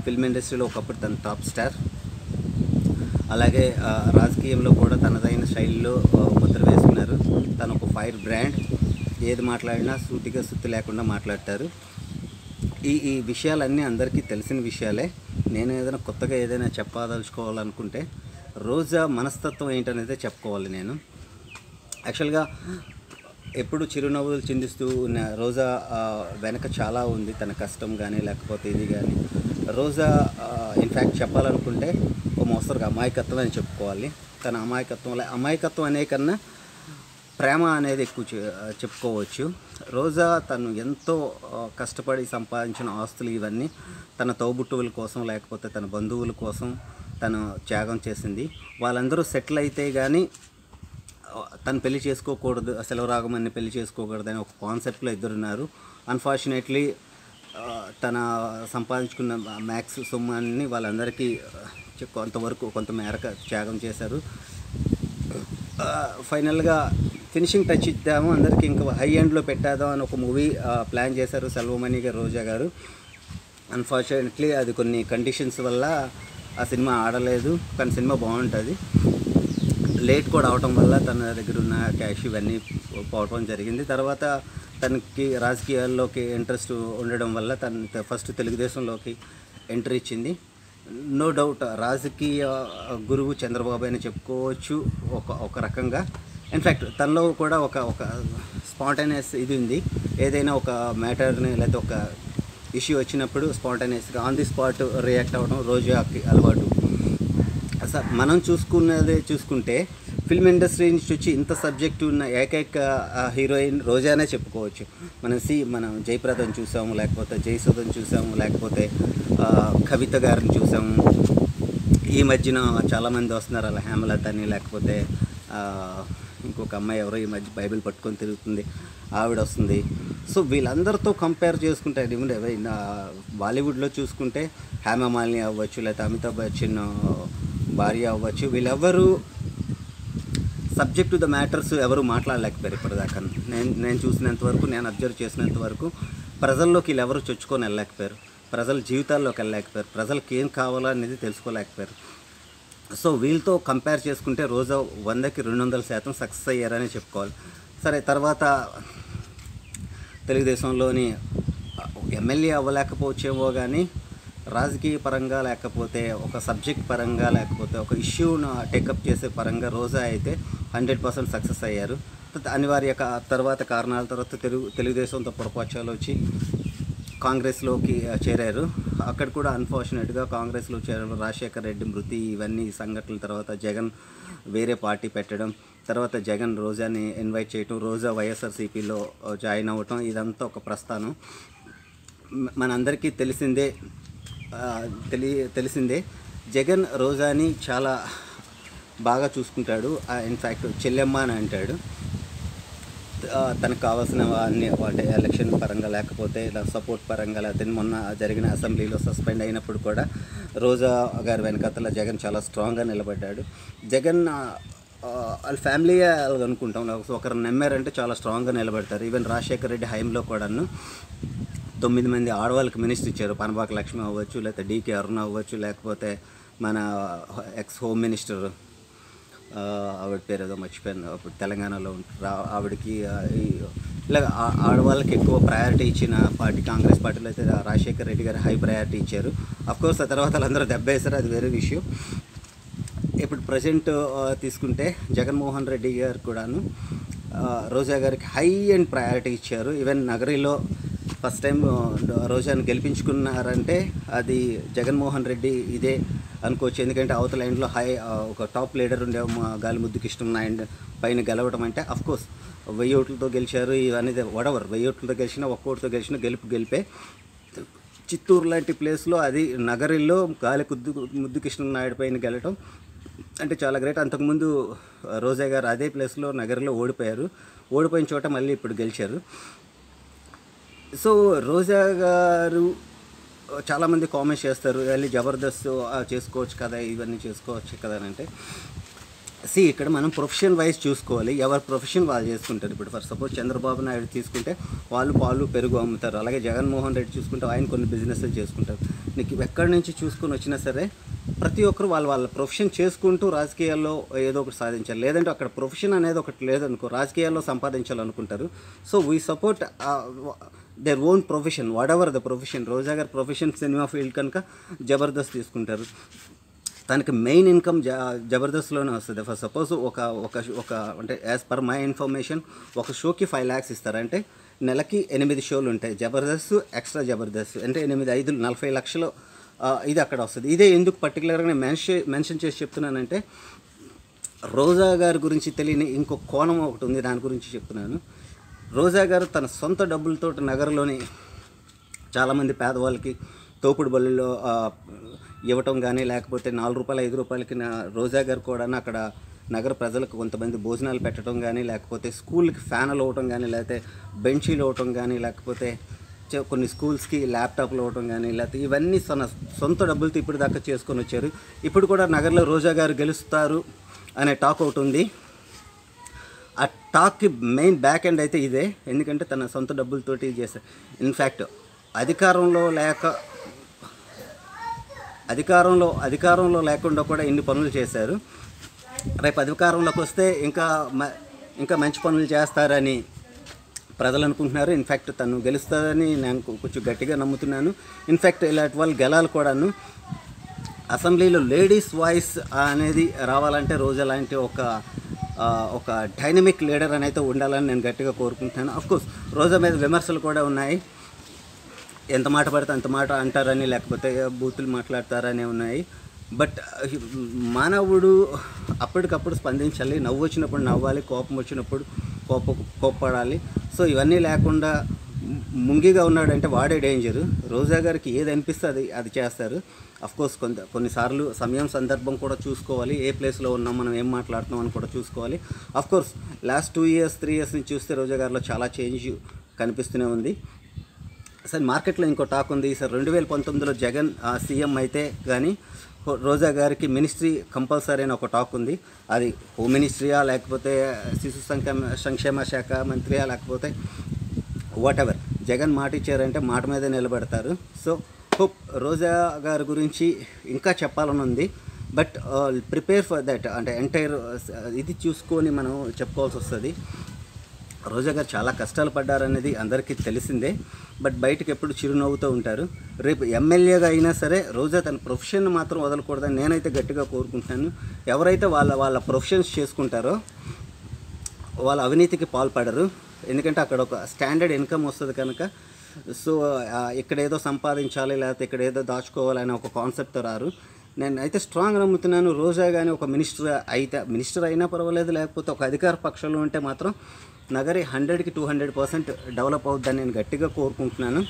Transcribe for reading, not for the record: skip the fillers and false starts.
Film ఇండస్ట్రీలో ఒకప్పుడు తన టాప్ స్టార్. అలాగే రాజకీయంలో కూడా తనదైన శైలిలో ముద్ర వేసుకున్నారు. తను ఒక ఫైర్ బ్రాండ్. ఏది మాట్లాడినా సూటిగా సుత్తి లేకుండా మాట్లాడతారు. ఈ విషయాలన్నీ అందరికీ తెలిసిన విషయాలే. నేను కొత్తగా ఏదైనా చెప్పదలుచుకోవాలనుకుంటే రోజా మనస్తత్వం ఏంటనేదే చెప్పుకోవాలి. నేను యాక్చువల్గా ఎప్పుడు చిరునవ్వులు చిందిస్తూ ఉన్న రోజా వెనక చాలా ఉంది. తన కష్టం కానీ లేకపోతే ఇది కానీ. రోజా ఇన్ఫ్యాక్ట్ చెప్పాలనుకుంటే ఒక మోస్తరుగా అమాయకత్వం అని చెప్పుకోవాలి. తన అమాయకత్వం అనే కన్నా ప్రేమ అనేది ఎక్కువ చెప్పుకోవచ్చు. రోజా తను ఎంతో కష్టపడి సంపాదించిన ఆస్తులు ఇవన్నీ తన తోబుట్టువుల కోసం లేకపోతే తన బంధువుల కోసం తను త్యాగం చేసింది. వాళ్ళందరూ సెటిల్ అయితే కానీ తను పెళ్లి చేసుకోకూడదు, సెలవరాగమని పెళ్లి చేసుకోకూడదని ఒక కాన్సెప్ట్లో ఇద్దరున్నారు. అన్ఫార్చునేట్లీ తన సంపాదించుకున్న మ్యాక్స్ సొమ్మాన్ని వాళ్ళందరికీ కొంత మేరకు త్యాగం చేశారు. ఫైనల్గా ఫినిషింగ్ టచ్ ఇద్దాము, అందరికీ ఇంకా హై ఎండ్లో పెట్టేద్దాం అని ఒక మూవీ ప్లాన్ చేశారు సెల్వమణి గారు, రోజా గారు. అన్ఫార్చునేట్లీ అది కొన్ని కండిషన్స్ వల్ల ఆ సినిమా ఆడలేదు. కానీ సినిమా బాగుంటుంది. లేట్ కూడా అవటం వల్ల తన దగ్గర ఉన్న క్యాష్ ఇవన్నీ పోవటం జరిగింది. తర్వాత తనకి రాజకీయాల్లోకి ఇంట్రెస్ట్ ఉండడం వల్ల తను ఫస్ట్ తెలుగుదేశంలోకి ఎంట్రీ ఇచ్చింది. నో డౌట్ రాజకీయ గురువు చంద్రబాబు అని చెప్పుకోవచ్చు ఒక రకంగా. ఇన్ఫ్యాక్ట్ తనలో కూడా ఒక స్పాంటేనియస్ ఇది ఉంది. ఏదైనా ఒక మ్యాటర్ని లేకపోతే ఒక ఇష్యూ వచ్చినప్పుడు స్పాంటేనియస్గా ఆన్ ది స్పాట్ రియాక్ట్ అవ్వడం రోజాకి అలవాటు. అసలు మనం చూసుకుంటే ఫిల్మ్ ఇండస్ట్రీ నుంచి వచ్చి ఇంత సబ్జెక్టు ఉన్న ఏకైక హీరోయిన్ రోజానే చెప్పుకోవచ్చు. మనం జయప్రదను చూసాము, లేకపోతే జయసుధను చూసాము, లేకపోతే కవిత గారిని చూసాము. ఈ మధ్యన చాలామంది వస్తున్నారు, అలా హేమలత అని, లేకపోతే ఇంకొక అమ్మాయి ఎవరో ఈ మధ్య బైబిల్ పట్టుకొని తిరుగుతుంది, ఆవిడ వస్తుంది. సో వీళ్ళందరితో కంపేర్ చేసుకుంటే బాలీవుడ్లో చూసుకుంటే హేమమాలిని అవ్వచ్చు, లేకపోతే అమితాబ్ బచ్చన్ భార్య అవ్వచ్చు, వీళ్ళెవ్వరూ సబ్జెక్ట్ టు ద మ్యాటర్స్ ఎవరు మాట్లాడలేకపోయారు ఇప్పటిదాకా. నేను చూసినంతవరకు, నేను అబ్జర్వ్ చేసినంతవరకు ప్రజల్లోకి వీళ్ళు ఎవరు చొచ్చుకొని వెళ్ళలేకపోయారు, ప్రజల జీవితాల్లోకి వెళ్ళలేకపోయారు, ప్రజలకు ఏం కావాలనేది తెలుసుకోలేకపోయారు. సో వీళ్ళతో కంపేర్ చేసుకుంటే రోజా 100కి 200% సక్సెస్ అయ్యారని చెప్పుకోవాలి. సరే, తర్వాత తెలుగుదేశంలోని ఎమ్మెల్యే అవ్వలేకపోవచ్చేమో కానీ రాజకీయ పరంగా లేకపోతే ఒక సబ్జెక్ట్ పరంగా లేకపోతే ఒక ఇష్యూను టేకప్ చేసే పరంగా రోజా అయితే 100% సక్సెస్ అయ్యారు. అనివార్య తర్వాత కారణాల తర్వాత తెలుగుదేశంతో పొరపాచాలు వచ్చి కాంగ్రెస్లోకి చేరారు. అక్కడ కూడా అన్ఫార్చునేట్గా కాంగ్రెస్లో చేరడం, రాజశేఖర్ రెడ్డి మృతి, ఇవన్నీ సంఘటనల తర్వాత జగన్ వేరే పార్టీ పెట్టడం, తర్వాత జగన్ రోజాని ఇన్వైట్ చేయటం, రోజా వైఎస్ఆర్సీపీలో జాయిన్ అవ్వటం, ఇదంతా ఒక ప్రస్థానం. మనందరికీ తెలిసిందే జగన్ రోజాని చాలా బాగా చూసుకుంటాడు. ఇన్ఫ్యాక్ట్ చెల్లెమ్మ అని అంటాడు. తనకు కావాల్సిన అన్ని వాటి ఎలక్షన్ పరంగా లేకపోతే సపోర్ట్ పరంగా, లేకపోతే మొన్న జరిగిన అసెంబ్లీలో సస్పెండ్ అయినప్పుడు కూడా రోజా గారి వెనకాతల జగన్ చాలా స్ట్రాంగ్గా నిలబడ్డాడు. జగన్ వాళ్ళ ఫ్యామిలీ అనుకుంటాం, ఒకరు నమ్మారంటే చాలా స్ట్రాంగ్గా నిలబడతారు. ఈవెన్ రాజశేఖర్ రెడ్డి హయాంలో కూడాను 9 మంది ఆడవాళ్ళకి మినిస్టర్ ఇచ్చారు. పనబాక లక్ష్మి అవ్వచ్చు, లేకపోతే డీకే అరుణ అవ్వచ్చు, లేకపోతే మన ఎక్స్ హోమ్ మినిస్టర్ ఆవిడ పేరు ఏదో మర్చిపోయాను, అప్పుడు తెలంగాణలో ఆవిడకి ఇలా ఆడవాళ్ళకి ఎక్కువ ప్రయారిటీ ఇచ్చిన పార్టీ కాంగ్రెస్ పార్టీలో అయితే రాజశేఖర్ రెడ్డి గారు హై ప్రయారిటీ ఇచ్చారు. అఫ్కోర్స్ ఆ తర్వాత వాళ్ళందరూ దెబ్బేశారు, అది వేరే విషయం. ఇప్పుడు ప్రజెంట్ తీసుకుంటే జగన్మోహన్ రెడ్డి గారు కూడాను రోజా గారికి హై అండ్ ప్రయారిటీ ఇచ్చారు. ఈవెన్ నగరిలో ఫస్ట్ టైం రోజాను గెలిపించుకున్నారంటే అది జగన్మోహన్ రెడ్డి ఇదే అనుకోవచ్చు. ఎందుకంటే అవతల ఎండ్లో ఒక టాప్ లీడర్ ఉండే గాలిముద్దుకి ఇష్టం అండ్ పైన గెలవడం అంటే అఫ్కోర్స్ 1000 ఓట్లతో గెలిచారు. ఇవన్నీ వడవర్ 1000 ఓట్లతో గెలిచినా, 1 ఓటుతో గెలిచినా గెలిపే. చిత్తూరు లాంటి ప్లేస్లో అది నగరిలో ముద్దుకృష్ణ నాయుడు పైన గెలవడం అంటే చాలా గ్రేట్. అంతకుముందు రోజా గారు అదే ప్లేస్లో నగరిలో ఓడిపోయిన చోట మళ్ళీ ఇప్పుడు గెలిచారు. సో రోజా గారు చాలామంది కామెంట్స్ చేస్తారు, వెళ్ళి జబర్దస్త్ చేసుకోవచ్చు కదా, ఇవన్నీ చేసుకోవచ్చు కదా అని. అంటే ఇక్కడ మనం ప్రొఫెషన్ వైజ్ చూసుకోవాలి. ఎవరి ప్రొఫెషన్ వాళ్ళు చేసుకుంటారు. ఇప్పుడు ఫర్ సపోజ్ చంద్రబాబు నాయుడు తీసుకుంటే వాళ్ళు పాలు పెరుగు అమ్ముతారు. అలాగే జగన్మోహన్ రెడ్డి చూసుకుంటే ఆయన కొన్ని బిజినెస్లు చేసుకుంటారు. నీకు ఎక్కడి నుంచి చూసుకొని వచ్చినా సరే ప్రతి ఒక్కరు వాళ్ళ ప్రొఫెషన్ చేసుకుంటూ రాజకీయాల్లో ఏదో ఒకటి సాధించాలి. లేదంటే అక్కడ ప్రొఫెషన్ అనేది ఒకటి లేదనుకో, రాజకీయాల్లో సంపాదించాలనుకుంటారు. So we support their own profession, whatever the profession. Roja గారి ప్రొఫెషన్ సినిమా ఫీల్డ్ కనుక జబర్దస్త్ తీసుకుంటారు. తనకి మెయిన్ ఇన్కమ్ జబర్దస్త్లోనే వస్తుంది. ఫర్ సపోజ్ ఒక అంటే యాజ్ పర్ మై ఇన్ఫర్మేషన్ ఒక షోకి 5 lakhs ఇస్తారు. అంటే నెలకి 8 షోలు ఉంటాయి. జబర్దస్త్ ఎక్స్ట్రా జబర్దస్త్ అంటే 8, 5, 40 లక్షలు ఇది అక్కడ వస్తుంది. ఇదే ఎందుకు పర్టికులర్గా నేను మెన్షన్ చేసి చెప్తున్నానంటే రోజా గారి గురించి తెలియని ఇంకొక కోణం ఒకటి ఉంది, దాని గురించి చెప్తున్నాను. రోజా గారు తన సొంత డబ్బులతో నగరంలోని చాలామంది పేదవాళ్ళకి తోపుడు బళ్ళలో ఇవ్వటం కానీ, లేకపోతే 4 రూపాయలు 5 రూపాయలకి రోజా గారు కూడా అక్కడ నగర ప్రజలకు కొంతమంది భోజనాలు పెట్టడం కానీ, లేకపోతే స్కూల్కి ఫ్యాన్లు ఇవ్వటం కానీ, లేకపోతే బెంచీలు ఇవ్వటం కానీ, లేకపోతే కొన్ని స్కూల్స్కి ల్యాప్టాప్లు ఇవ్వటం కానీ, లేకపోతే ఇవన్నీ తన సొంత డబ్బులతో ఇప్పుడు దాకా చేసుకొని వచ్చారు. ఇప్పుడు కూడా నగరంలో రోజా గారు గెలుస్తారు అనే టాక్ ఒకటి ఉంది. ఆ టాక్కి మెయిన్ బ్యాక్ ఎండ్ అయితే ఇదే. ఎందుకంటే తన సొంత డబ్బులతోటి చేస్తారు. ఇన్ఫ్యాక్ట్ అధికారంలో లేకుండా కూడా ఇన్ని పనులు చేశారు. రేపు అధికారంలోకి వస్తే ఇంకా మంచి పనులు చేస్తారని ప్రజలు అనుకుంటున్నారు. ఇన్ఫ్యాక్ట్ తను గెలుస్తారని నేను కొంచెం గట్టిగా నమ్ముతున్నాను. ఇన్ఫ్యాక్ట్ ఇలాంటి వాళ్ళు గెలాలి కూడాను. అసెంబ్లీలో లేడీస్ వాయిస్ అనేది రావాలంటే రోజా లాంటి ఒక డైనమిక్ లీడర్ అనేది ఉండాలని నేను గట్టిగా కోరుకుంటున్నాను. అఫ్కోర్స్ రోజా మీద విమర్శలు కూడా ఉన్నాయి. ఎంత మాట పడితే అంత మాట అంటారని, లేకపోతే బూతులు మాట్లాడతారని ఉన్నాయి. బట్ మానవుడు అప్పటికప్పుడు స్పందించాలి. నవ్వు వచ్చినప్పుడు నవ్వాలి, కోపం వచ్చినప్పుడు కోప్పడాలి. సో ఇవన్నీ లేకుండా ముంగిగా ఉన్నాడంటే వాడే డేంజరు. రోజా గారికి ఏది అనిపిస్తే అది చేస్తారు. అఫ్కోర్స్ కొన్నిసార్లు సమయం సందర్భం కూడా చూసుకోవాలి. ఏ ప్లేస్లో ఉన్నాం, మనం ఏం మాట్లాడుతున్నాం అని కూడా చూసుకోవాలి. అఫ్కోర్స్ లాస్ట్ 2 years 3 years నుంచి చూస్తే రోజా గారిలో చాలా చేంజ్ కనిపిస్తూనే ఉంది. సార్ మార్కెట్లో ఇంకో టాక్ ఉంది. సార్ 2019లో జగన్ సీఎం అయితే కానీ రోజా గారికి మినిస్ట్రీ కంపల్సరీ అని ఒక టాక్ ఉంది. అది హోమ్ మినిస్ట్రీయా, లేకపోతే శిశు సంక్షేమ శాఖ మంత్రియా, లేకపోతే వాట్ ఎవర్. జగన్ మాట ఇచ్చారంటే మాట మీదే నిలబెడతారు. సో హోప్ రోజా గారి గురించి ఇంకా చెప్పాలని ఉంది. బట్ ప్రిపేర్ ఫర్ దట్, అంటే ఎంటైర్ ఇది చూసుకొని మనం చెప్పుకోవాల్సి వస్తుంది. రోజా గారు చాలా కష్టాలు పడ్డారనేది అందరికీ తెలిసిందే. బట్ బయటకు ఎప్పుడు చిరునవ్వుతూ ఉంటారు. రేపు ఎమ్మెల్యేగా అయినా సరే రోజా తన ప్రొఫెషన్ మాత్రం వదలకూడదని నేనైతే గట్టిగా కోరుకుంటున్నాను. ఎవరైతే వాళ్ళ ప్రొఫెషన్స్ చేసుకుంటారో వాళ్ళ అవినీతికి పాల్పడరు. ఎందుకంటే అక్కడ ఒక స్టాండర్డ్ ఇన్కమ్ వస్తుంది కనుక. సో ఇక్కడ ఏదో సంపాదించాలి, లేకపోతే ఇక్కడ ఏదో దాచుకోవాలనే ఒక కాన్సెప్ట్తో రారు. నేను అయితే స్ట్రాంగ్ నమ్ముతున్నాను. రోజా కానీ ఒక మినిస్టర్ అయినా పర్వాలేదు, లేకపోతే ఒక అధికార పక్షంలో ఉంటే మాత్రం నగరి 100కి 200% డెవలప్ అవుద్దని నేను గట్టిగా కోరుకుంటున్నాను.